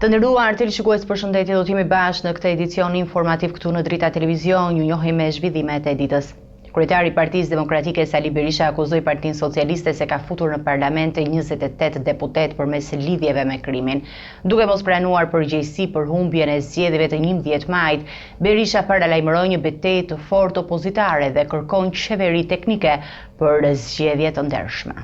Të nderuar televizionistë, përshëndetje, do të jemi bashkë në këtë edicion informativ këtu në Drita Televizion. Ju njohim me zhvillimet e ditës. Kryetari i Partisë Demokratike Sali Berisha akuzoi Partinë Socialiste se ka futur në parlament 28 deputet përmes lidhjeve me krimin. Duke mos pranuar përgjegjësi për humbjen e zgjedhjeve të 11 majit, Berisha paralajmëroi një betejë të fortë opozitare dhe kërkon qeveri teknike për zgjedhje të ndershme.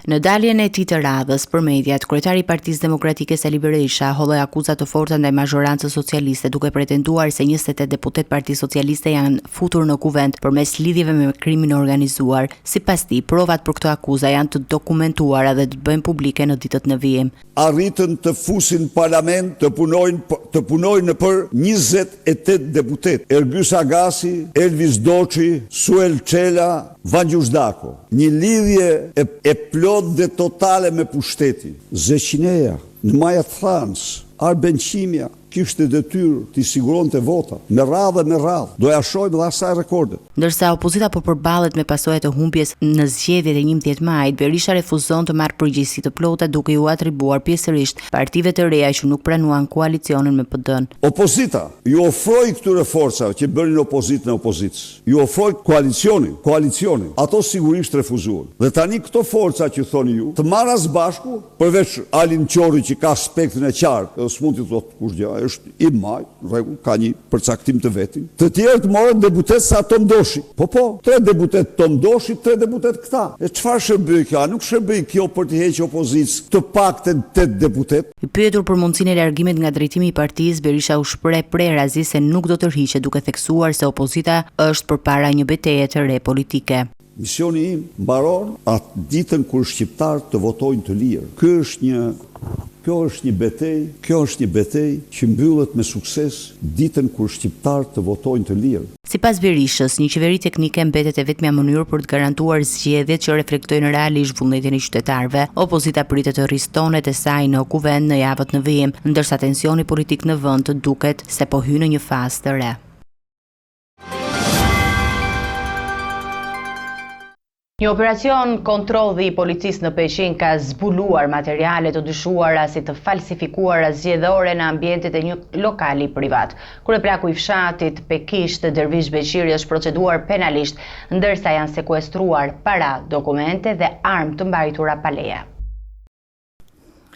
Në daljen e tij të radhës për mediat, kryetari i Partisë Demokratike Sali Berisha holloi akuza të forta ndaj mazhorancës socialiste, duke pretenduar se 28 deputet Partisë Socialiste janë futur në kuvent përmes lidhjeve me krimin e organizuar. Sipas tij, provat për këtë akuzë janë të dokumentuara dhe të bëhen publike në ditët në vijim. Arritën të fusin parlament të punojnë për 28 deputet. Erbyes Agasi, Elvis Doçi, Suel Çela, Vangjus Dako. Një lidhje e plot dhe totale me pushteti. Zeqineja, në Maja Thans, Arben Qimja, kishte detyrë t'i siguronte votat, me radhë. Doja shohim dhe asaj rekordet. Ndërsa opozita po përballet me pasojat e humbjes në zgjedhjet e 11 majit, Berisha refuzon të marrë përgjegjësi të plota duke u atribuar pjesërisht partive të reja që nuk pranuan koalicionin me PD-n. Opozita ju ofroi këtyre forcave që bënin opozitë në opozicë. Ju ofroi koalicionin. Ato sigurisht refuzuan. Dhe tani këto forca që thoni ju, të marras bashku, përveç Alin Qorri që ka spektrin e qartë, s'mund t'i thotë kush gjë, është i maj, rregull, ka një përcaktim të vetin. Të tjerë të morën deputet sa Tom Doshi. Po, 3 deputet Tom Doshi, 3 deputet këta. E çfarë shërbëj kjo? Nuk shërbëj kjo për të heqë opozicë, të paktën 8 deputet. I pyetur për mundësinë e largimit nga drejtimi i partisë, Berisha u shpreh prerazi se nuk do të rriqet, duke theksuar se opozita është përpara një beteje të re politike. Misioni im mbaron atë ditën kur shqiptarët të votojnë të lirë. Kjo është një betejë që mbyllet me sukses ditën kur shqiptarët të votojnë të lirë. Sipas Berishës, një qeveri teknike mbetet e vetmja mënyrë për të garantuar zgjedhjet që reflektojnë realisht vullnetin e qytetarëve. Opozita pritet të rrisë tonet e saj në kuvent në javët në vijim, ndërsa tensioni politik në vend duket se po hyn në një fazë të re. Një operacion kontrolli i policisë në Peqin ka zbuluar materiale të dyshuara si të falsifikuara zgjedhore në ambientet e një lokali privat. Kryeplaku i fshatit Pekisht Dervish Beqiri është proceduar penalisht, ndërsa janë sekuestruar para, dokumente dhe armë të mbajtura pa leje.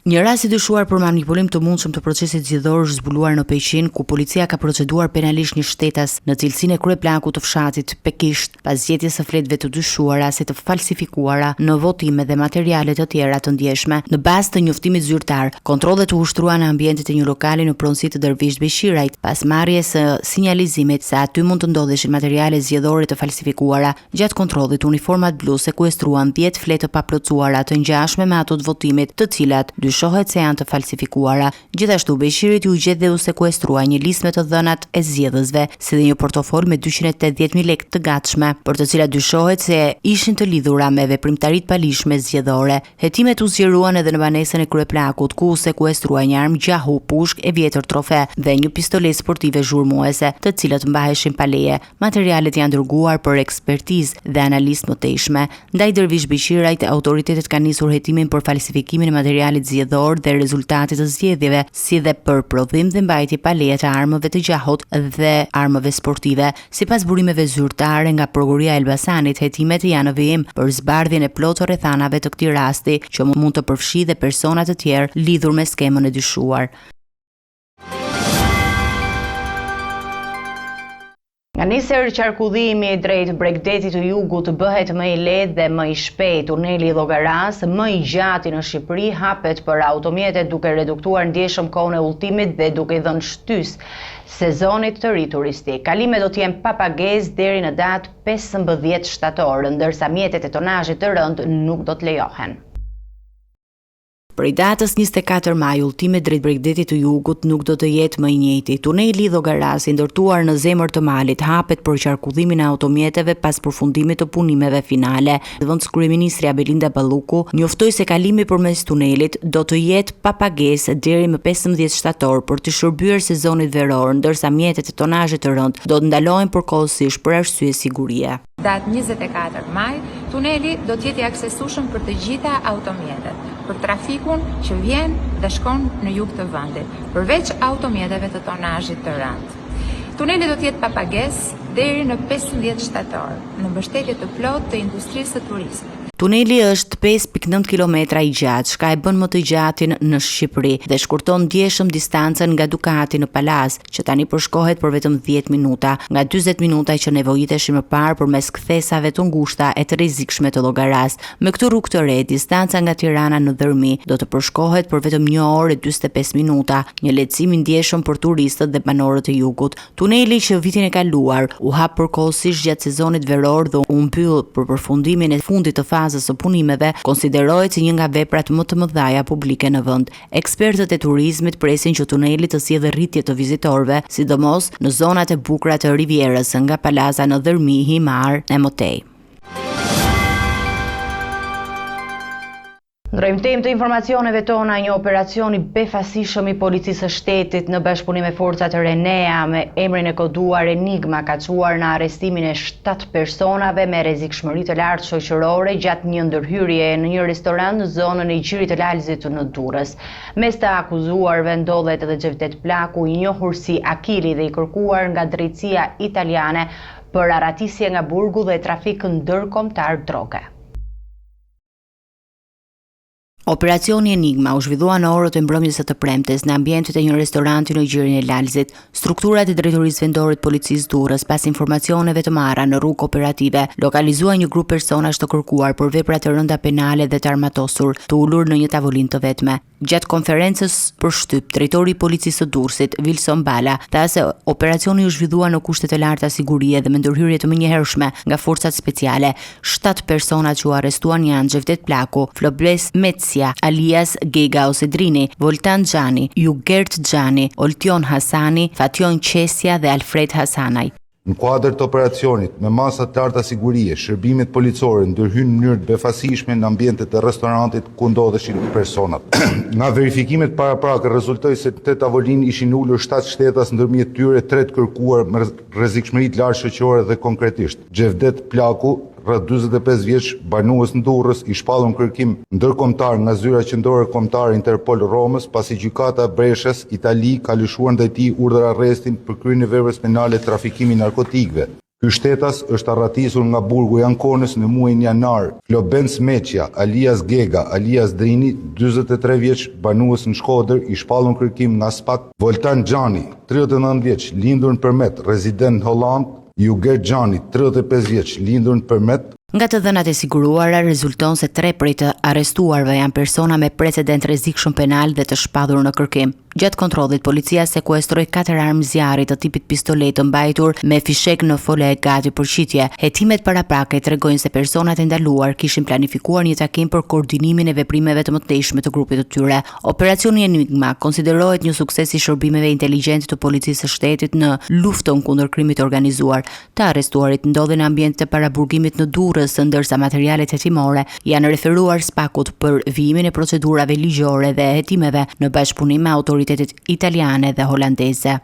Një rast i dyshuar për manipulim të mundshëm të procesit zgjedhor është zbuluar në Peqin, ku policia ka proceduar penalisht një shtetas në cilësinë e kryeplakut të fshatit Pekisht pas zgjedhjes së fletëve të dyshuara si të falsifikuara në votime dhe materiale të tjera të ndjeshme. Në bazë të njoftimit zyrtar, kontrollet u ushtruan në ambientet e një lokali në pronësi të Dervish Beqirit, pas marrjes së sinjalizimit se aty mund të ndodheshin materiale zgjedhore të falsifikuara. Gjatë kontrollit, uniformat blu sekuestruan 10 fletë të paplotësuara të ngjashme me ato të votimit, të cilat dyshohet se janë të falsifikuara. Gjithashtu Beqirit u gjet dhe u sekuestrua një listë me të dhënat e zgjedhësve, si dhe një portofol me 280.000 lekë të gatshme, për të cilat dyshohet se ishin të lidhura me veprimtaritë palishme zgjedhore. Hetimet u zgjeruan edhe në banesën e kryeplakut, ku u sekuestrua një armë gjahu, pushk e vjetër trofe dhe një pistolet sportive zhurmuese, të cilat mbaheshin pa leje. Materialet janë dërguar për ekspertizë dhe analizë më tejshme. Ndaj Dervish Beqirit, autoritetet kanë nisur hetimin për falsifikimin e materialit zgjedhor dhe rezultatit të zgjedhjeve, si dhe për prodhim dhe mbajtje pa leje të armëve të gjahut dhe armëve sportive. Sipas burimeve zyrtare nga prokuria e Elbasanit, hetimet janë në vijim për zbardhjen e plotë rrethanave të këtij rasti, që mund të përfshijë dhe persona të tjerë lidhur me skemën e dyshuar. Nga nisër qarkullimi drejt Bregdetit të Jugut bëhet më i lehtë dhe më i shpejt. Tuneli i Llogaras, më i gjatë në Shqipëri, hapet për automjetet duke reduktuar ndjeshëm kohën e udhëtimit dhe duke dhënë shtys sezonit të ri turistik. Kalimet do të jenë pa pagesë deri në datë 15 shtator, ndërsa mjetet e tonazhit të rënd nuk do të lejohen. Prej datës 24 maj, udhëtimi drejt Bregdetit të Jugut nuk do të jetë më i njëjti. Tuneli i Llogaras, i ndërtuar në zemër të malit, hapet për qarkullimin e automjeteve pas përfundimit të punimeve finale. Kryeministri Belinda Balluku njoftoi se kalimi përmes tunelit do të jetë pa pagesë deri më 15 shtator për të shërbyer sezonit veror, ndërsa mjetet e tonazhit të rënd do të ndalohen përkohësisht për arsye sigurie. Datë 24 maj, tuneli do të jetë i aksesueshëm për të gjitha automjetet. për trafikun që vjen dhe shkon në jug të vendit, përveç automjeteve të tonazhit të rënd. Tuneli do të jetë pa pagesë deri në 15 shtator, në mbështetje të plotë të industrisë së turizmit. Tuneli është 5.9 km i gjatë, shka e bën më të gjatin në Shqipëri dhe shkurton ndjeshëm distancën nga Ducati në Palaz, që tani përshkohet për vetëm 10 minuta, nga 40 minuta që nevojiteshin më parë përmes kthesave të ngushta e të rrezikshme të llogaras. Me këtë rrugë të re, distanca nga Tirana në Dërmi do të përshkohet për vetëm 1 orë e 45 minuta, një lehtësim i ndjeshëm për turistët dhe banorët e jugut. Tuneli që vitin e kaluar u hap përkohësisht gjatë sezonit veror dhe u mbyll për përfundimin e fundit të fazës së punimeve, konsiderohet si një nga veprat më të mëdha publike në vend. Ekspertët e turizmit presin që tuneli të sjellë rritje të vizitorëve, sidomos në zonat e bukura të Rivierës, nga Palaza në Dërmi, Himar e Motej. Ndrojmë temë të informacioneve tona. Një operacion i befasishëm i policisë së shtetit në bashkëpunim me forcat e Renea me emrin e koduar Enigma ka çuar në arrestimin e 7 personave me rrezikshmëri të lartë shoqërore gjatë një ndërhyrje në një restorant në zonën e Gjirit të Lalzit në Durrës. Mes të akuzuarve ndodhet edhe Xhevdet Plaku, i njohur si Akili dhe i kërkuar nga drejtësia italiane për arratisje nga burgu dhe trafik ndërkombëtar droge. Operacioni Enigma u zhvillua në orët e mbrëmjes së të premtes në ambientet e një restoranti në Gjirin e Lalzit. Strukturat e drejtorisë vendore të policisë Durrës, pas informacioneve të marra në rrugë operative, lokalizuan një grup personash të kërkuar për vepra të rënda penale dhe të armatosur, të ulur në një tavolinë të vetme. Gjatë konferencës për shtyp, drejtori i policisë së Durrësit, Wilson Bala, tha se operacioni u zhvillua në kushte të larta sigurie dhe me ndërhyrje të menjëhershme nga forcat speciale. 7 personat që u arrestuan janë Xhevdet Plaku, Flobles Metsia, alias Gega ose Drini, Voltan Xhani, Jugert Xhani, Oltion Hasani, Fation Qesja dhe Alfred Hasanaj. Në kuadër të operacionit, me masa të larta sigurie, shërbimet policore ndërhyjnë në mënyrë të befasishme në ambientet e restorantit ku ndodheshin personat. Nga verifikimet paraprakë rezultoi se te tavolinë ishin ulur 7 shtetas, ndërmjet tyre 3 të kërkuar me rrezikshmëri të lartë shoqërore dhe konkretisht. Xhevdet Plaku, rreth 45 vjeç, banues në Durrës, i shpallur në kërkim ndërkombëtar nga zyra qendrore kombëtare Interpol Romës, pasi gjykata e Breshës, Itali, ka lëshuar ndaj tij urdhër arrestin për kryen e veprës penale trafikimi narkotikëve. Ky shtetas është arratisur nga burgu i Ankonës në muajin janar. Flobens Meqja, alias Gega, alias Drini, 43 vjeç, banues në Shkodër, i shpallur në kërkim nga SPAK. Voltan Xhani, 39 vjeç, lindur në Përmet, rezident në Holland. Juger Xhani, 35 vjeç, lindur në Përmet. Nga të dhënat e siguruara, rezulton se 3 prej të arrestuarve janë persona me precedent rrezikshëm penal dhe të shpadhur në kërkim. Gjatë kontrollit, policia sekuestroi 4 armë zjarri të tipit pistolet të mbajtur me fishek në fole e gati për qitje. Hetimet paraprakë tregojnë se personat e ndaluar kishin planifikuar një takim për koordinimin e veprimeve të mëtejshme të grupit të tyre. Operacioni Enigma konsiderohet një sukses i shërbimeve inteligjente të policisë së shtetit në luftën kundër krimit organizuar. Të arrestuarit ndodhen në ambientet e paraburgimit në Durrës, ndërsa materialet hetimore janë referuar SPAK-ut për vijimin e procedurave ligjore dhe hetimeve në bashkëpunim me autoritetet italiane dhe holandeze.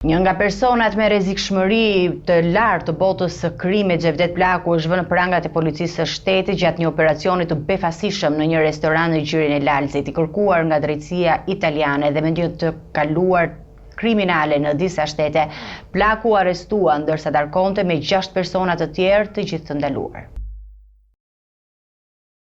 Një nga personat me rrezikshmëri të lartë të botës së krimit, Xhevdet Plaku, është vënë në prangat e policisë së shtetit gjatë një operacioni të befasishëm në një restorant në Gjirin e Lalzit, i kërkuar nga drejtësia italiane dhe me një të kaluar kriminale në disa shtete. Plaku arrestua ndërsa darkonte me 6 persona të tjerë, të gjithë të ndaluar.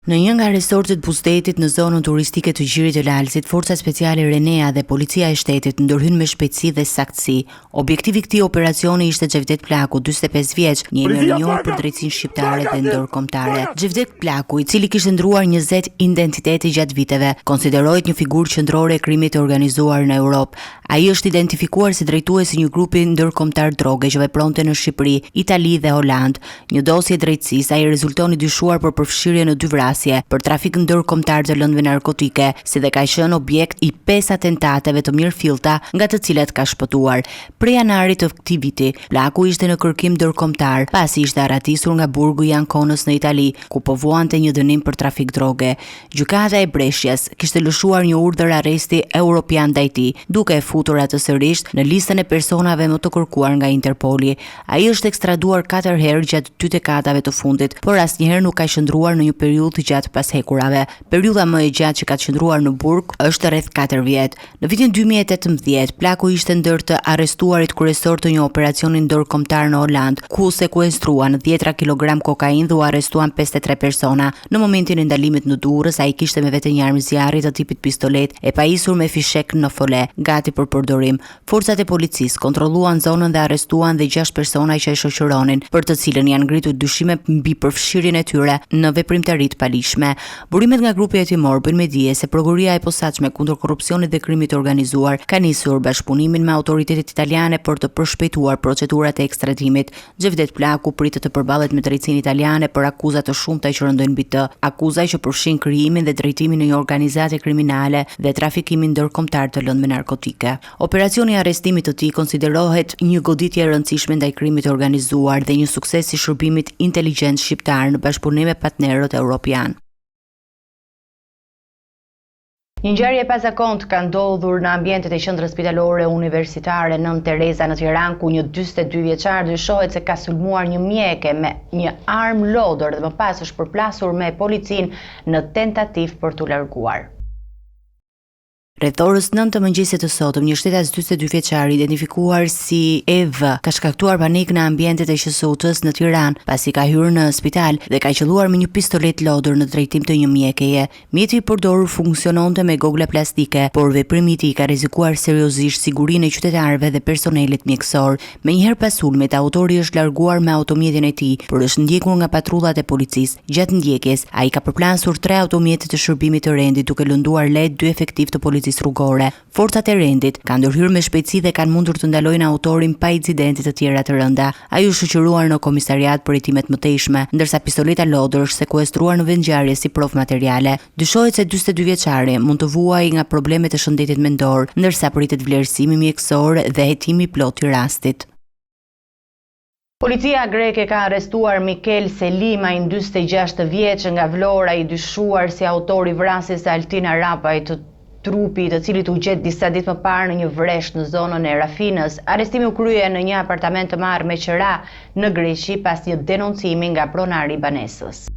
Në një nga resortet Buzdetit në zonën turistike të Gjirit të Lalzit, forcat speciale Renea dhe policia e shtetit ndërhyn me shpejtësi dhe saktësi. Objektivi i këtij operacioni ishte Xhevdet Plaku, 45 vjeç, një emër i njohur për drejtsinë shqiptare dhe ndërkombëtare. Xhevdet Plaku, i cili kishte ndruar 20 identitete gjatë viteve, konsiderohet një figurë qendrore e krimit të organizuar në Europë. Ai është identifikuar si drejtuesi një grupi ndërkombëtar droge që vepronte në Shqipëri, Itali dhe Holand. Një dosje drejtësisë ai rezultoni dyshuar për përfshirje në 2 vrasje vrasje për trafik ndërkombëtar të lëndëve narkotike, si dhe ka qenë objekt i 5 atentateve të mirëfillta, nga të cilat ka shpëtuar. Prej janarit të këtij viti, plaku ishte në kërkim ndërkombëtar pasi ishte arratisur nga burgu i Anconës në Itali, ku po vuante një dënim për trafik droge. Gjykata e Brescias kishte lëshuar një urdhër arresti europian ndaj tij, duke e futur atë sërish në listën e personave më të kërkuar nga Interpoli. Ai është ekstraduar 4 herë gjatë 2 dekadave të fundit, por asnjëherë nuk ka qëndruar në një periudhë gjatë pas hekurave. Periudha më e gjatë që ka qëndruar në burg është rreth 4 vjet. Në vitin 2018, plaku ishte ndër të arrestuarit kryesor të një operacioni ndërkombëtar në Holand, ku sekuestruan 10 kilogram kokainë dhe u arrestuan 53 persona. Në momentin e ndalimit në Durrës, ai kishte me vete një armë zjarri të tipit pistolet e pajisur me fishek në fole, gati për përdorim. Forcat e policisë kontrolluan zonën dhe arrestuan dhe 6 persona që e shoqëronin, për të cilën janë ngritur dyshime mbi përfshirjen e tyre në veprimtari të palishme. Burimet nga grupi hetimor bëjnë me dije se prokuroria e posaçme kundër korrupsionit dhe krimit të organizuar ka nisur bashkëpunimin me autoritetet italiane për të përshpejtuar procedurat e ekstradimit. Xhevdet Plaku pritet të përballet me drejtsinë italiane për akuza të shumta që rëndojnë mbi të, akuza që përfshin krijimin dhe drejtimin në një organizate kriminale dhe trafikimin ndërkombëtar të lëndëve narkotike. Operacioni i arrestimit të tij konsiderohet një goditje e rëndësishme ndaj krimit të organizuar dhe një sukses i shërbimit inteligjent shqiptar në bashkëpunim me partnerët evropian. Një ngjarje e pazakontë ka ndodhur në ambientet e qendrës spitalore universitare Nën Tereza në Tiranë, ku një 42 vjeçar dyshohet se ka sulmuar një mjeke me një armë lodër dhe më pas është përplasur me policinë në tentativë për t'u larguar. Rreth orës 9 të mëngjesit të sotëm, një shtetas 42 vjeçar identifikuar si EV ka shkaktuar panik në ambientet e QSU-s në Tiranë, pasi ka hyrë në spital dhe ka qelluar me një pistolet lodër në drejtim të një mjekeje. Mjeti i përdorur funksiononte me gogla plastike, por veprimi i tij ka rrezikuar seriozisht sigurinë e qytetarëve dhe personelit mjekësor. Menjëherë pas sulmit, autori është larguar me automjetin e tij, por është ndjekur nga patrullat e policisë. Gjatë ndjekjes, ai ka përplasur 3 automjete të shërbimit të rendit, duke lënduar lehtë 2 efektiv të policisë rrugore. Forcat e rendit kanë ndërhyrë me shpejtësi dhe kanë mundur të ndalojnë autorin pa incidente të tjera të rënda. Ai u shoqëruar në komisariat për hetimet më tejshme, ndërsa pistoleta lodër është sekuestruar në vendngjarje si provë materiale. Dyshohet se 42 vjeçari mund të vuajë nga problemet e shëndetit mendor, ndërsa pritet vlerësimi mjekësor dhe hetimi plot i rastit. Policia greke ka arrestuar Mikel Selima, 26 vjeç, nga Vlora, i dyshuar si autori i vrasjes së Altina Rapaj, të trupi të cilit u gjet disa ditë më parë në një vresh në zonën e Rafinës. Arrestimi u krye në një apartament të marrë me qira në Greqi pas një denoncimi nga pronari i banesës.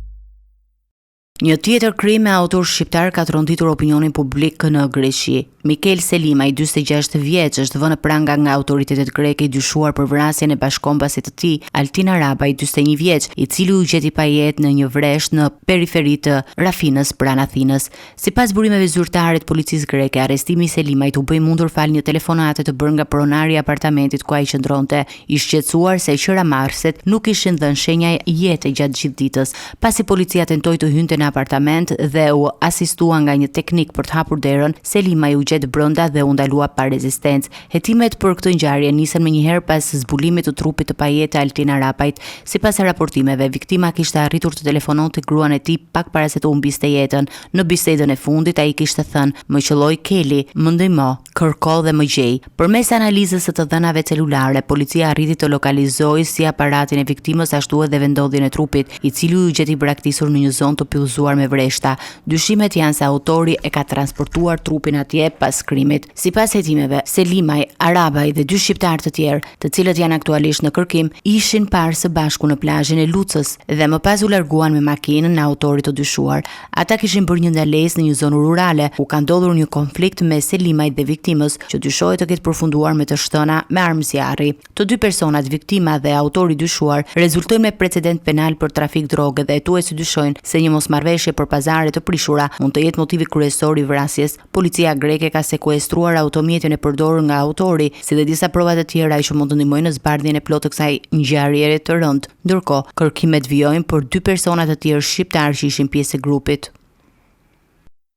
Një tjetër krim me autor shqiptar ka tronditur opinionin publik në Greqi. Mikel Selima, i 46 vjeç, është vënë pranga nga autoritetet greke i dyshuar për vrasjen e bashkombasit të tij, Altina Raba, i 41 vjeç, i cili u gjeti pa jetë në një vresh në periferi të Rafinës pranë Athinës. Sipas burimeve zyrtare të policisë greke, arrestimi i Selimait u bë mundur fal një telefonate të bërë nga pronari i apartamentit ku ai qëndronte, i shqetësuar se qiramarrësit nuk ishin dhënë shenja jete gjatë gjithë ditës. Pasi policia tentoi të hynte në apartament dhe u asistua nga një teknik për të hapur derën, Selima u gjet brenda dhe u ndalua pa rezistencë. Hetimet për këtë ngjarje nisën menjëherë pas zbulimit të trupit të pajetë Altina Rapajt. Sipas raportimeve, viktima kishte arritur të telefononte gruan e tij pak para se të humbiste jetën. Në bisedën e fundit ai kishte thënë: "Më qelloi Keli, më ndihmo, kërko dhe më gjej." Përmes analizës së të dhënave celulare, policia arriti të lokalizojë si aparatin e viktimës ashtu edhe vendodhjen e trupit, i cili u gjeti braktisur në një zonë të pyllëzuar me vreshta. Dyshimet janë se autori e ka transportuar trupin atje pas krimit. Sipas hetimeve, Selimaj, Arabaj dhe 2 shqiptar të tjerë, të cilët janë aktualisht në kërkim, ishin parë së bashku në plazhin e Lucës dhe më pas u larguan me makinën në autorit të dyshuar. Ata kishin bërë një ndalesë në një zonë rurale ku ka ndodhur një konflikt me Selimajt dhe viktimës, që dyshohet të ketë përfunduar me të shtëna me armë zjarri. Të 2 personat, viktima dhe autori i dyshuar, rezultojnë me precedent penal për trafik droge dhe hetuesi dyshojnë se një mosmarrveshje për pazare të prishura mund të jetë motivi kryesor i vrasjes. Policia greke ka sekuestruar automjetin e përdorur nga autori, si dhe disa prova të tjera që mund të ndihmojnë në zbardhjen e plotë të kësaj ngjarjeje të rëndë. Ndërkohë, kërkimet vijojnë për 2 persona të tjerë shqiptar që ishin pjesë e grupit.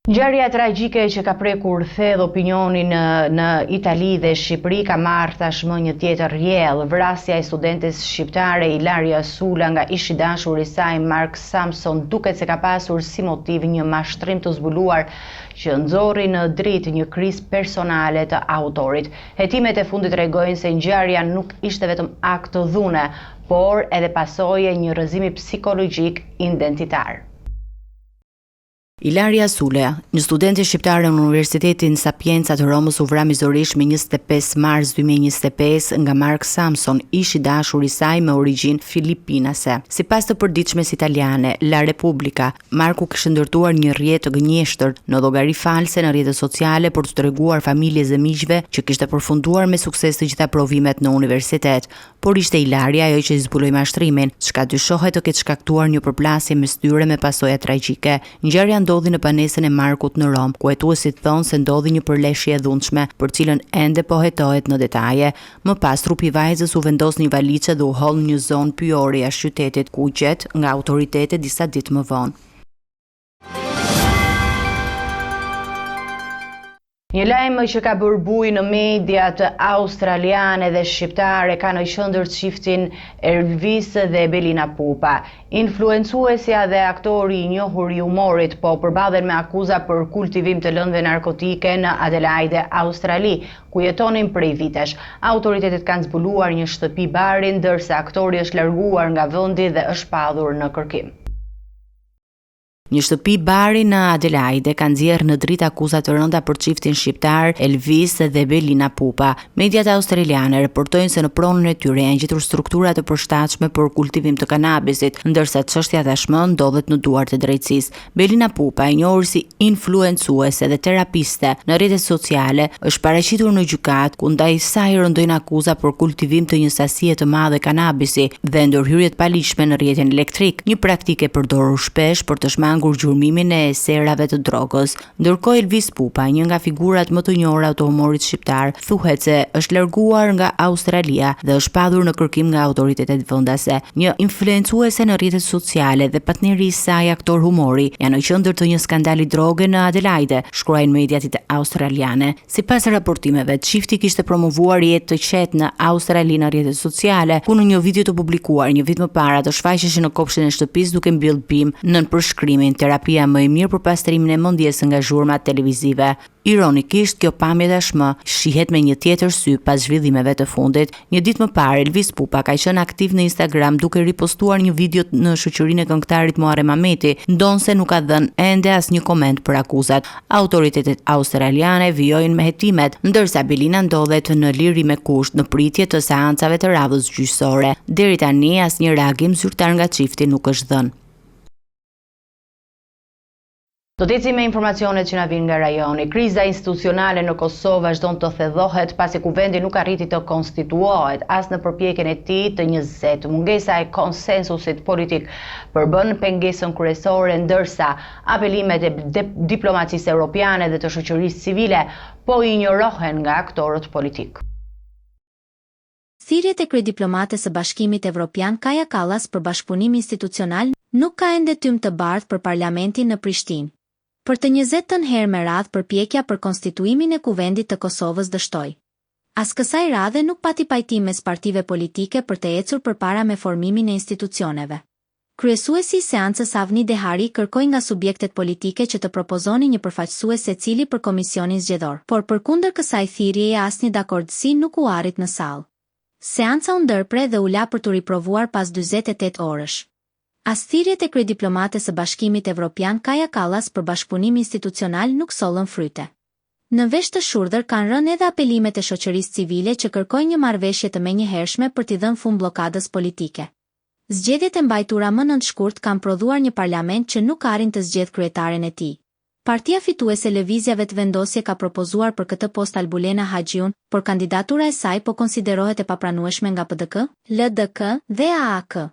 Ngjarja tragjike që ka prekur thellë opinionin në Itali dhe Shqipëri ka marrë tashmë një tjetër rrjedh. Vrasja e studentes shqiptare Ilaria Sula nga ish i dashuri i saj Mark Samson duket se ka pasur si motiv një mashtrim të zbuluar që nxorri në dritë një krizë personale të autorit. Hetimet e fundit tregojnë se ngjarja nuk ishte vetëm akt dhune, por edhe pasojë e një rrëzimi psikologjik identitar. Ilaria Sula, një studente shqiptare në Universitetin Sapienza të Romës u vra mizorisht me 25 mars 2025 nga Mark Samson, ish i dashur i saj me origjinë filipinase. Sipas të përditshmes italiane La Repubblica, Marku kishte ndërtuar një rrjet të gënjeshtër në llogari false në rrjetet sociale për të treguar familjes dhe miqve që kishte përfunduar me sukses të gjitha provimet në universitet, por ishte Ilaria ajo që i zbuloi mashtrimin, çka dyshohet të ketë shkaktuar një përplasje mes tyre me pasoja tragjike. Ngjarja ndodhi në banesën e Markut në Rom, ku hetuesit thonë se ndodhi një përleshje e dhunshme, për cilën ende po hetohet në detaje. Më pas trupi i vajzës u vendos në një valiçe dhe u holl në një zonë pyjore jashtë qytetit, ku u gjet nga autoritetet disa ditë më vonë. Një lajm që ka bërë bujë në mediat australiane dhe shqiptare ka në qendër çiftin Elvis dhe Belina Pupa. Influencuesja dhe aktori i njohur i humorit po përballen me akuza për kultivim të lëndëve narkotike në Adelaide, Australi, ku jetonin prej vitesh. Autoritetet kanë zbuluar një shtëpi bari, ndërsa aktori është larguar nga vendi dhe është padhur në kërkim. Një shtëpi bari në Adelaide ka nxjerrë në dritë akuza të rënda për çiftin shqiptar Elvis dhe Belina Pupa. Mediat australiane raportojnë se në pronën e tyre janë gjetur struktura të përshtatshme për kultivim të kanabisit, ndërsa çështja tashmë ndodhet në duart e drejtësisë. Belina Pupa, e njohur si influencuese dhe terapiste në rrjetet sociale, është paraqitur në gjykatë ku ndaj saj rëndojnë akuza për kultivim të një sasie të madhe kanabisi dhe ndërhyrje të paligjshme në rrjetin elektrik, një praktikë e përdorur shpesh për të shmangur gjurmimin e serave të drogës. Ndërkohë Elvis Pupa, një nga figurat më të njohura të humorit shqiptar, thuhet se është larguar nga Australia dhe është padhur në kërkim nga autoritetet vendase. Një influencuese në rrjetet sociale dhe partneri i saj, aktor humori, janë në qendër të një skandali droge në Adelaide, shkruajnë mediat australiane. Sipas raportimeve, çifti kishte promovuar jetë të qetë në Australi në rrjetet sociale, ku në një video të publikuar një vit më para të shfaqeshin në kopshtin e shtëpisë duke mbyll bim nën përshkrimin terapia më e mirë për pastrimin e mendjes nga zhurmat televizive. Ironikisht, kjo pamje tashmë shihet me një tjetër sy pas zhvillimeve të fundit. Një ditë më parë, Elvis Pupa ka qenë aktiv në Instagram duke ripostuar një video në shoqërinë e këngëtarit Muharrem Ahmeti, ndonse nuk ka dhënë ende asnjë koment për akuzat. Autoritetet australiane vijojnë me hetimet, ndërsa Belina ndodhet në liri me kusht në pritje të seancave të radhës gjyqësore. Deri tani asnjë reagim zyrtar nga çifti nuk është dhënë. Do të ecim me informacionet që na vijnë nga rajoni. Kriza institucionale në Kosovë vazhdon të thedhohet pasi kuvendi nuk arriti të konstituohet as në përpjekjen e tij të 20. Mungesa e konsensusit politik përbën pengesën kryesore, ndërsa apelimet e diplomacisë europiane dhe të shoqërisë civile po injorohen nga aktorët politik. Thirrjet e kryediplomates së Bashkimit Evropian Kaja Kallas për bashkëpunim institucional nuk ka ende tym të bardhë për parlamentin në Prishtinë. Për të 20 herë me radhë përpjekja për konstituimin e kuvendit të Kosovës dështoi. As kësaj radhe nuk pati pajtim mes partive politike për të ecur përpara me formimin e institucioneve. Kryesuesi i seancës Avni Dehari kërkoi nga subjektet politike që të propozonin një përfaqësues secili për komisionin zgjedhor, por përkundër kësaj thirrjeje asnjë dakordësi nuk u arrit në sallë. Seanca u ndërpre dhe u la për të riprovuar pas 48 orësh. As thirrjet e kryediplomates së Bashkimit Evropian Kaja Kallas për bashkëpunim institucional nuk sollën fryte. Në vesh të shurdhër kanë rënë edhe apelimet e shoqërisë civile që kërkojnë një marrëveshje të menjëhershme për t'i dhënë fund bllokadës politike. Zgjedhjet e mbajtura më nëntshkurt kanë prodhuar një parlament që nuk arrin të zgjedhë kryetaren e tij. Partia fituese Lëvizjave të Vendosje ka propozuar për këtë post Albulena Haxhiun, por kandidatura e saj po konsiderohet e papranueshme nga PDK, LDK dhe AAK.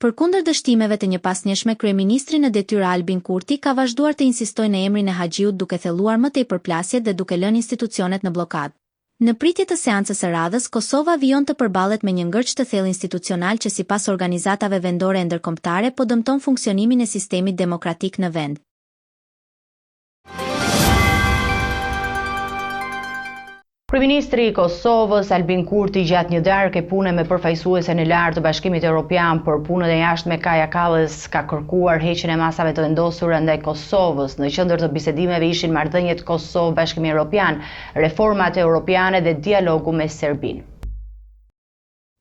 Përkundër dështimeve të një pasnjëshme, kryeministri në detyrë Albin Kurti ka vazhduar të insistojë në emrin e Haxhiut duke thelluar më tej përplasjet dhe duke lënë institucionet në blokadë. Në pritje të seancës së radhës, Kosova vijon të përballet me një ngërç të thellë institucional që sipas organizatave vendore e ndërkombëtare po dëmton funksionimin e sistemit demokratik në vend. Kryeministri i Kosovës Albin Kurti gjatë një darke pune me përfaqësuesen e lartë të Bashkimit Evropian për punën e jashtme Kaja Kallas ka kërkuar heqjen e masave të vendosura ndaj Kosovës. Në qendër të bisedimeve ishin marrëdhëniet Kosovë-Bashkimi Evropian, reformat europiane dhe dialogu me Serbinë.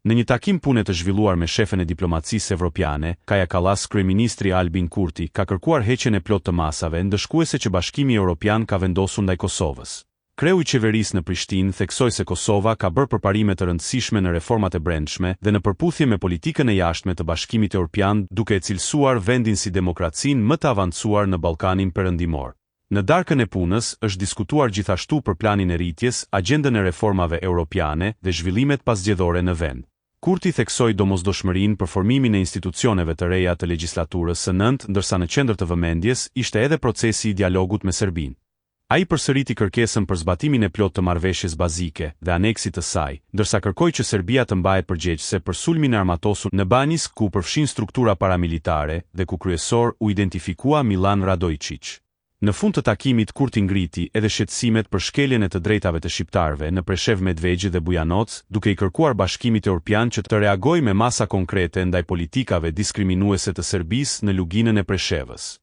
Në një takim pune të zhvilluar me shefën e diplomacisë evropiane, Kaja Kallas, kryeministri Albin Kurti ka kërkuar heqjen e plotë të masave, ndëshkuese që Bashkimi Evropian ka vendosur ndaj Kosovës. Kreu i qeverisë në Prishtinë theksoi se Kosova ka bërë përparime të rëndësishme në reformat e brendshme dhe në përputhje me politikën e jashtme të Bashkimit Evropian, duke e cilësuar vendin si demokracinë më të avancuar në Ballkanin Perëndimor. Në darkën e punës është diskutuar gjithashtu për planin e rritjes, agjendën e reformave europiane dhe zhvillimet pasgjedhore në vend. Kurti theksoi domosdoshmërinë për formimin e institucioneve të reja të legjislaturës së nëntë, ndërsa në qendër të vëmendjes ishte edhe procesi i dialogut me Serbinë. Ai përsëriti kërkesën për zbatimin e plotë të marrëveshjes bazike dhe aneksit të saj, ndërsa kërkoi që Serbia të mbahet përgjegjëse për sulmin e armatosur në Banjis, ku përfshin struktura paramilitare dhe ku kryesor u identifikua Milan Radojčić. Në fund të takimit, Kurti ngriti edhe shqetësimet për shkeljen e të drejtave të shqiptarëve në Preshev, Medvegji dhe Bujanoc, duke i kërkuar Bashkimit Evropian që të reagojë me masa konkrete ndaj politikave diskriminuese të Serbisë në luginën e Preshevës.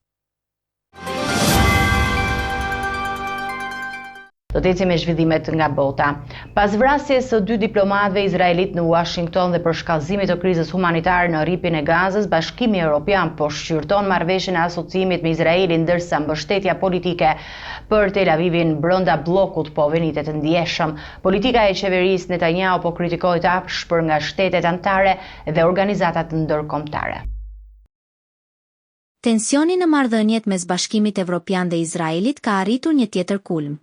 Do të ecim me zhvillimet nga bota. Pas vrasjes së 2 diplomatëve izraelit në Washington dhe për shkallëzimit të krizës humanitare në rripin e Gazës, Bashkimi Evropian po shqyrton marrëveshjen e asociimit me Izraelin, ndërsa mbështetja politike për Tel Avivin brenda bllokut po venitet të ndjeshëm. Politika e qeverisë Netanyahu po kritikohet afshpër nga shtetet anëtare dhe organizatat ndërkombëtare. Tensioni në marrëdhëniet mes Bashkimit Evropian dhe Izraelit ka arritur një tjetër kulm.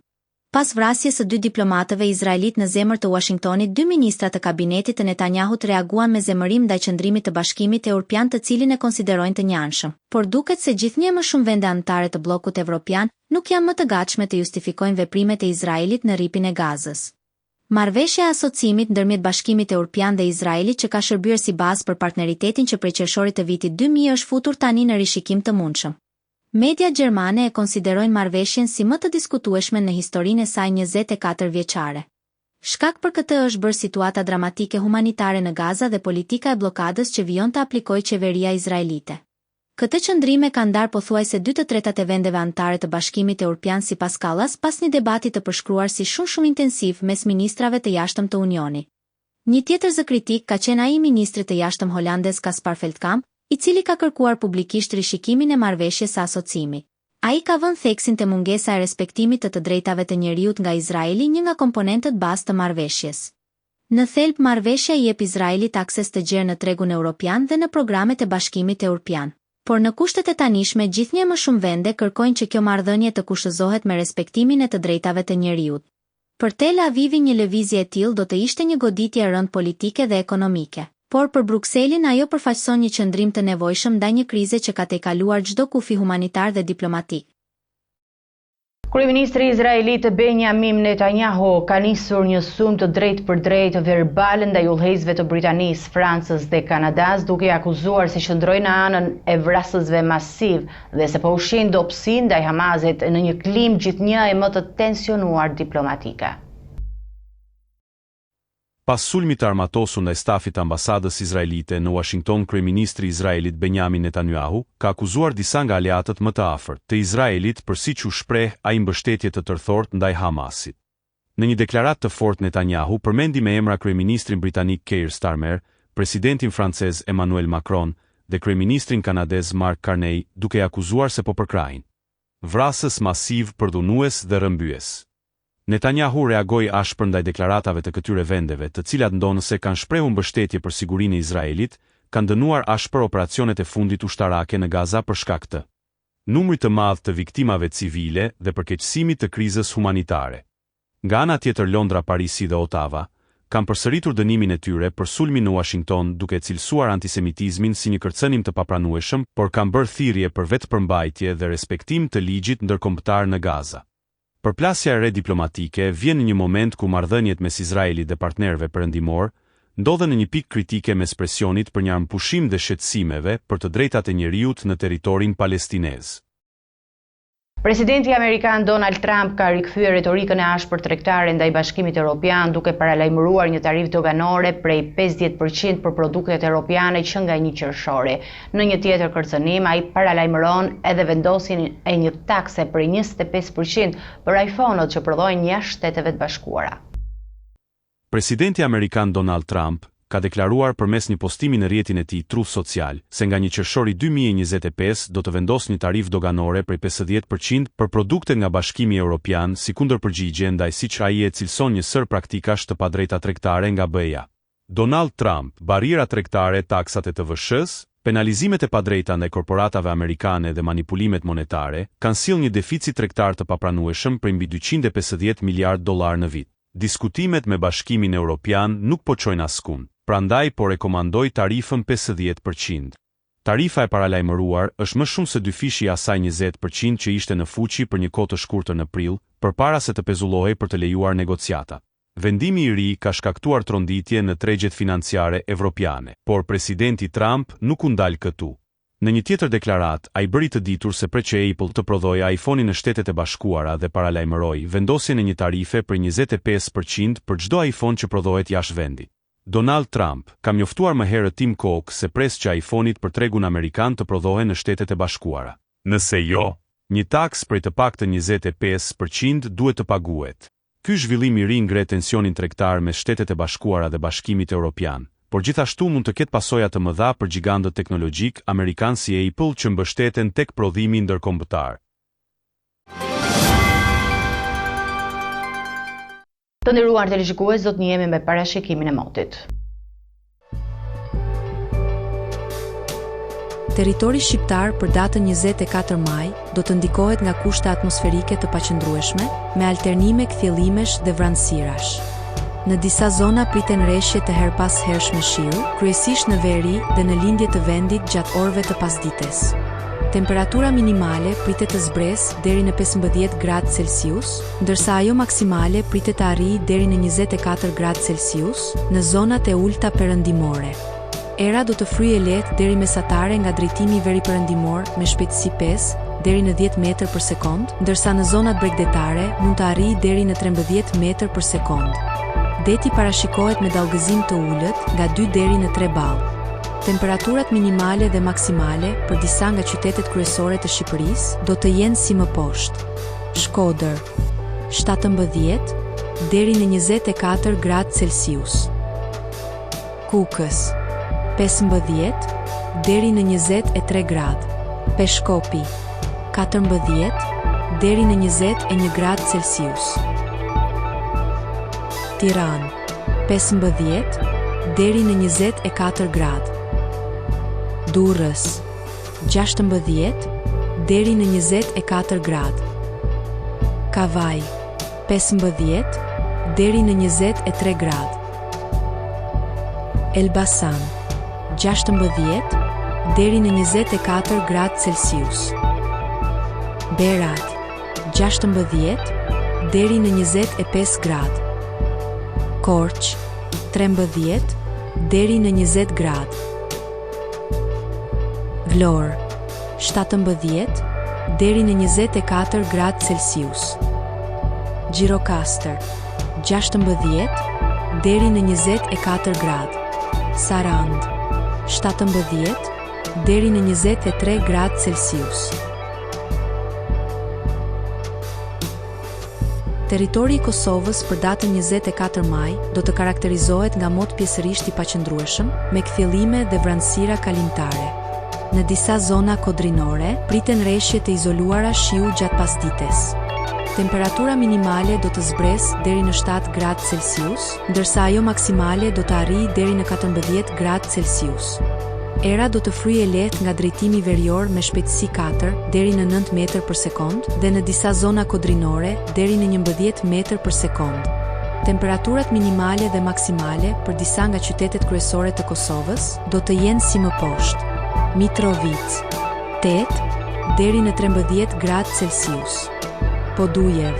Pas vrasjes së 2 diplomatëve izraelit në zemër të Washingtonit, 2 ministra të kabinetit të Netanyahut reaguan me zemërim ndaj qëndrimit të Bashkimit Evropian, të cilin e konsiderojnë të njanshëm. Por duket se gjithnjë më shumë vende anëtare të bllokut evropian nuk janë më të gatshme të justifikojnë veprimet e Izraelit në rripin e Gazës. Marrëveshja e asociimit ndërmjet Bashkimit Evropian dhe Izraelit, që ka shërbyer si bazë për partneritetin që prej qershorit të vitit 2000 është futur tani në rishikim të mundshëm. Media gjermane e konsiderojnë marrëveshjen si më të diskutueshme në historinë e saj 24 vjeçare. Shkak për këtë është bërë situata dramatike humanitare në Gaza dhe politika e bllokadës që vijon të aplikojë qeveria izraelite. Këtë qëndrime ka ndarë pothuajse 2/3 e vendeve anëtare të Bashkimit Evropian, sipas Kallas, pas një debati të përshkruar si shumë intensiv mes ministrave të jashtëm të Unionit. Një tjetër zë kritik ka qenë ai i ministrit të jashtëm holandez Caspar Veldkamp, i cili ka kërkuar publikisht rishikimin e marrëveshjes së asociimit. Ai ka vënë theksin te mungesa e respektimit të drejtave të njeriut nga Izraeli, një nga komponentët bazë të marrëveshjes. Në thelb, marrëveshja i jep Izraelit akses të gjerë në tregun evropian dhe në programet e Bashkimit Evropian. Por në kushtet e tanishme, gjithnjë më shumë vende kërkojnë që kjo marrëdhënie të kushtëzohet me respektimin e të drejtave të njeriut. Për Tel Avivin një lëvizje e tillë do të ishte një goditje e rëndë politike dhe ekonomike. Por për Brukselin ajo përfaqëson një qëndrim të nevojshëm ndaj një krize që ka tejkaluar çdo kufi humanitar dhe diplomatik. Kryeministri izraelit Benjamin Netanyahu ka nisur një sulm të drejtë për drejtë verbal ndaj udhëheqësve të Britanisë, Francës dhe Kanadas, duke i akuzuar se qëndrojnë në anën e vrasësve masiv dhe se po ushin dobësi ndaj Hamasit në një klim gjithnjë e më të tensionuar diplomatike. Pas sulmit të armatosur ndaj stafit të ambasadës izraelite në Washington, kryeministri i Izraelit Benjamin Netanyahu ka akuzuar disa nga aleatët më të afërt të Izraelit për siç u shpreh ai mbështetje të tërthort ndaj Hamasit. Në një deklaratë të fortë, Netanyahu përmendi me emra kryeministrin britanik Keir Starmer, presidentin francez Emmanuel Macron dhe kryeministrin kanadez Mark Carney, duke akuzuar se po përkrajnë vrasës masiv, përdhunues dhe rrëmbyes. Netanyahu reagoi ashpër ndaj deklaratave të këtyre vendeve, të cilat ndonëse kanë shprehur mbështetje për sigurinë e Izraelit, kanë dënuar ashpër operacionet e fundit ushtarake në Gaza për shkak të numrit të madh të viktimave civile dhe përkeqësimit të krizës humanitare. Nga ana tjetër, Londra, Parisi dhe Ottawa kanë përsëritur dënimin e tyre për sulmin në Washington, duke cilësuar antisemitizmin si një kërcënim të papranueshëm, por kanë bërë thirrje për vetëpërmbajtje dhe respektim të ligjit ndërkombëtar në Gaza. Përplasja e re diplomatike vjen në një moment ku marrëdhëniet mes Izraelit dhe partnerëve perëndimor ndodhen në një pikë kritike mes presionit për një armpushim dhe shqetësimeve për të drejtat e njeriut në territorin palestinez. Presidenti Amerikan Donald Trump ka rikthyer retorikën e ashpër tregtare ndaj Bashkimit Evropian duke paralajmëruar një tarifë doganore prej 50% për produktet europiane që nga 1 qershori. Në një tjetër kërcënim, ai paralajmëron edhe vendosjen e një takse prej 25% për iPhone-ot që prodhohen jashtë Shteteve të Bashkuara. Presidenti Amerikan Donald Trump ka deklaruar përmes një postimi në rrjetin e tij Truth Social se nga 1 qershori 2025 do të vendosë një tarifë doganore prej 50% për produktet nga Bashkimi Evropian si kundërpërgjigje ndaj siç ai e cilëson një sër praktikash të padrejta tregtare nga BE-ja. Donald Trump, barriera tregtare, taksat e TVSH-s, penalizimet e padrejta ndaj korporatave amerikane dhe manipulimet monetare kanë sjellë një deficit tregtar të papranueshëm për mbi $250 miliardë në vit. Diskutimet me Bashkimin Evropian nuk po çojnë askund. Prandaj po rekomandoj tarifën 50%. Tarifa e paralajmëruar është më shumë se dyfishi i asaj 20% që ishte në fuqi për një kohë të shkurtër në prill, përpara se të pezullohej për të lejuar negociatat. Vendimi i ri ka shkaktuar tronditje në tregjet financiare evropiane, por presidenti Trump nuk u ndal këtu. Në një tjetër deklarat, ai bëri të ditur se pret që Apple të prodhojë iPhone-in në Shtetet e Bashkuara dhe paralajmëroi vendosjen e një tarife për 25% për çdo iPhone që prodhohet jashtë vendit. Donald Trump ka njoftuar më herët Tim Cook se pres që iPhone-it për tregun amerikan të prodhohen në Shtetet e Bashkuara. Nëse jo, një taks prej të paktën 25% duhet të paguhet. Ky zhvillim i ri ngre tensionin tregtar mes Shtetet e Bashkuara dhe Bashkimit Evropian, por gjithashtu mund të ketë pasoja të mëdha për gjigantët teknologjik amerikan si Apple që mbështeten tek prodhimi ndërkombëtar. Të nderuar televizionistë, do të njihemi me parashikimin e motit. Territori shqiptar për datën 24 maj do të ndikohet nga kushte atmosferike të paqëndrueshme, me alternime kthjellimesh dhe vranësirash. Në disa zona priten rreshje të her pas hershme shiu, kryesisht në veri dhe në lindje të vendit gjatë orëve të pasdites. Temperatura minimale pritet të zbresë deri në 15 gradë Celsius, ndërsa ajo maksimale pritet të arrijë deri në 24 gradë Celsius në zonat e ulta perëndimore. Era do të fryejë lehtë deri mesatare nga drejtimi veriperëndimor me shpejtësi 5 deri në 10 metër për sekond, ndërsa në zonat bregdetare mund të arrijë deri në 13 metër për sekond. Deti parashikohet me dallgëzim të ulët nga 2 deri në 3 ballë. Temperaturat minimale dhe maksimale për disa nga qytetet kryesore të Shqipërisë do të jenë si më poshtë. Shkodër 17 deri në 24 gradë Celsius. Kukës 15 deri në 23 gradë. Peshkopi 14 deri në 21 gradë Celsius. Tiranë 15 deri në 24 gradë. Durrës 16 deri në 24 gradë. Kavaj 15 deri në 23 gradë. Elbasan 16 deri në 24 gradë Celsius. Berat 16 deri në 25 gradë. Korç 13 deri në 20 gradë. Vlorë 17 deri në 24 gradë Celsius. Gjirokastër 16 deri në 24 gradë. Sarand 17 deri në 23 gradë Celsius. Territori i Kosovës për datën 24 maj do të karakterizohet nga mot pjesërisht i paqëndrueshëm, me kthjellime dhe vranësira kalimtare. Në disa zona kodrinore, priten rreshje të izoluara shiu gjatë pasdites. Temperatura minimale do të zbresë deri në 7 gradë Celsius, ndërsa ajo maksimale do të arrijë deri në 14 gradë Celsius. Era do të fryejë lehtë nga drejtimi verior me shpejtësi 4 deri në 9 metër për sekond dhe në disa zona kodrinore deri në 11 metër për sekond. Temperaturat minimale dhe maksimale për disa nga qytetet kryesore të Kosovës do të jenë si më poshtë. Mitrovica 8 deri në 13 gradë Celsius. Podujev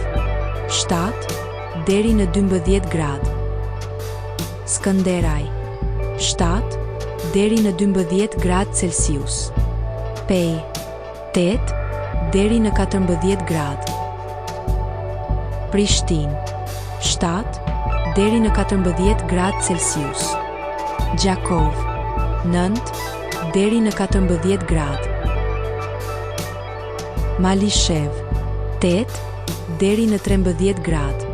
7 deri në 12 gradë. Skënderaj 7 deri në 12 gradë Celsius. Pej 8 deri në 14 gradë. Prishtinë, 7 deri në 14 gradë Celsius. Gjakov, 9 deri në 14 gradë. Malishev, 8 deri në 13 gradë.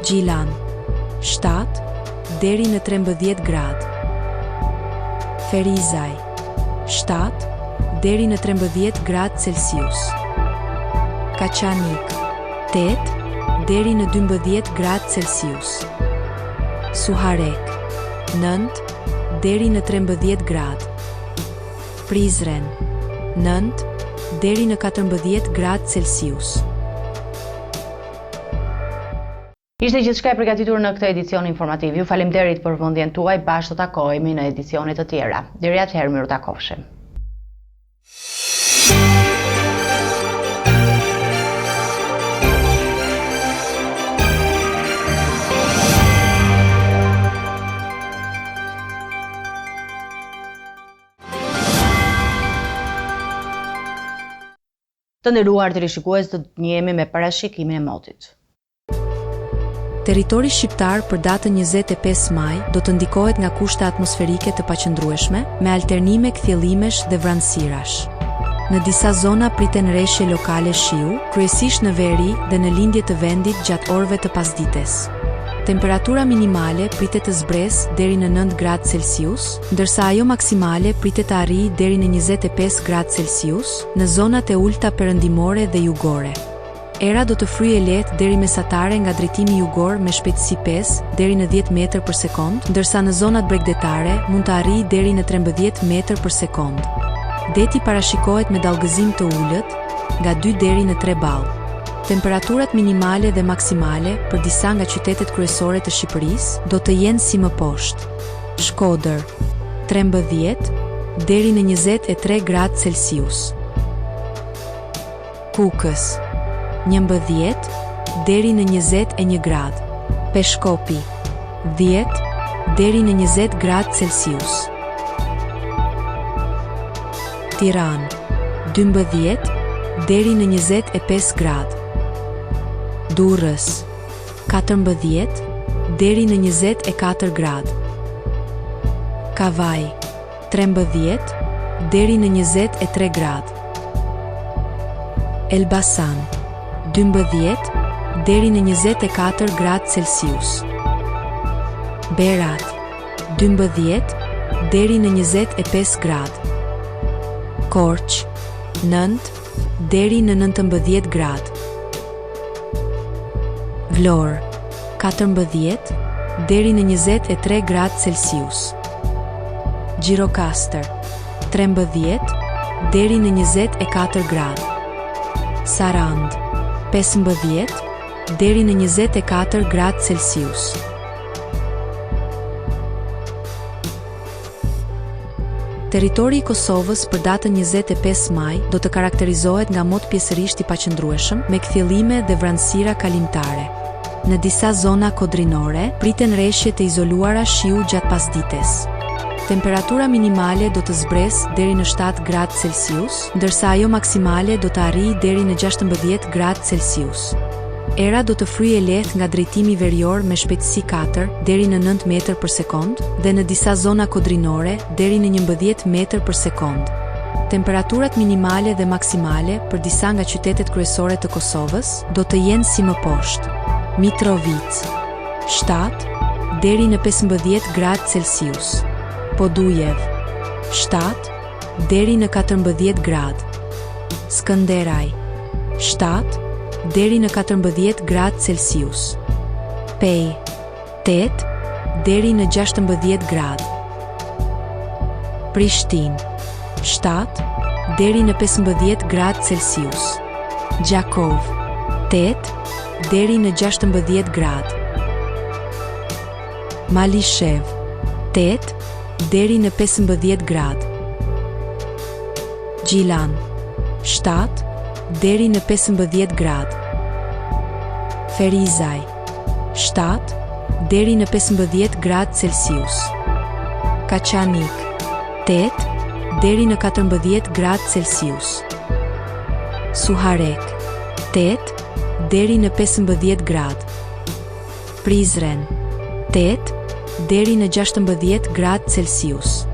Gjilan, 7 deri në 13 gradë. Ferizaj, 7 deri në 13 gradë Celsius. Kaçanik, 8 deri në 12 gradë Celsius. Suharek, 9 deri në 13 gradë. Prizren, 9 deri në 14 gradë Celsius. Ishte gjithçka e përgatitur në këtë edicion informativ. Ju faleminderit për vëmendjen tuaj. Bashkë të takohemi në edicione të tjera. Deri atëherë, miru takofshim. Të nderuar teleshikues, do të njihemi me parashikimin e motit. Territori shqiptar për datën 25 maj do të ndikohet nga kushte atmosferike të paqëndrueshme, me alternime kthjellimesh dhe vranësirash. Në disa zona priten rreshje lokale shiu, kryesisht në veri dhe në lindje të vendit gjatë orëve të pasdites. Temperatura minimale pritet të zbresë deri në 9 gradë Celsius, ndërsa ajo maksimale pritet të arrijë deri në 25 gradë Celsius në zonat e ulta perëndimore dhe jugore. Era do të fryjë lehtë deri mesatare nga drejtimi jugor me shpejtësi 5 deri në 10 metër për sekond, ndërsa në zonat bregdetare mund të arrijë deri në 13 metër për sekond. Deti parashikohet me dallgëzim të ulët, nga 2 deri në 3 ballë. Temperaturat minimale dhe maksimale për disa nga qytetet kryesore të Shqipërisë do të jenë si më poshtë. Shkodër, 13 deri në 23 gradë Celsius. Kukës, 11 deri në 21 gradë. Peshkopi, 10 deri në 20 gradë Celsius. Tiranë, 12 deri në 25 gradë. Durrës, 14 deri në 24 gradë. Kavaj, 13 deri në 23 gradë. Elbasan, 12 deri në 24 gradë Celsius. Berat, 12 deri në 25 gradë. Korç, 9 deri në 19 gradë. Vlorë, 14 deri në 23 gradë Celsius. Gjirokastër, 13 deri në 24 gradë. Sarand, 15 deri në 24 gradë Celsius. Territori i Kosovës për datën 25 maj do të karakterizohet nga mot pjesërisht i paqëndrueshëm me kthjellime dhe vranësira kalimtare. Në disa zona kodrinore priten rreshje të izoluara shiu gjatë pasdites. Temperatura minimale do të zbresë deri në 7 gradë Celsius, ndërsa ajo maksimale do të arrijë deri në 16 gradë Celsius. Era do të fryjë lehtë nga drejtimi verior me shpejtësi 4 deri në 9 metër për sekond dhe në disa zona kodrinore deri në 11 metër për sekond. Temperaturat minimale dhe maksimale për disa nga qytetet kryesore të Kosovës do të jenë si më poshtë. Mitrovica, 7 deri në 15 gradë Celsius. Podujev, 7 deri në 14 gradë. Skënderaj, 7 deri në 14 gradë Celsius. Pej, 8 deri në 16 gradë. Prishtinë, 7 deri në 15 gradë Celsius. Gjakov, 8 deri në 16 gradë. Malishev, 8 deri në 15 gradë. Gjilan, 7 deri në 15 gradë. Ferizaj, 7 deri në 15 gradë Celsius. Kaçanik, 8 deri në 14 gradë Celsius. Suharek 8 deri në 15 gradë. Prizren 8 deri në 16 gradë Celsius.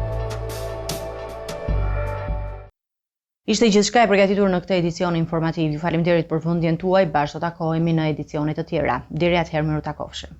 Ishte gjithçka e përgatitur në këtë edicion informativ. Ju faleminderit për vëmendjen tuaj. Bashkë do takohemi në edicione të tjera. Deri atëherë, miru takofshim.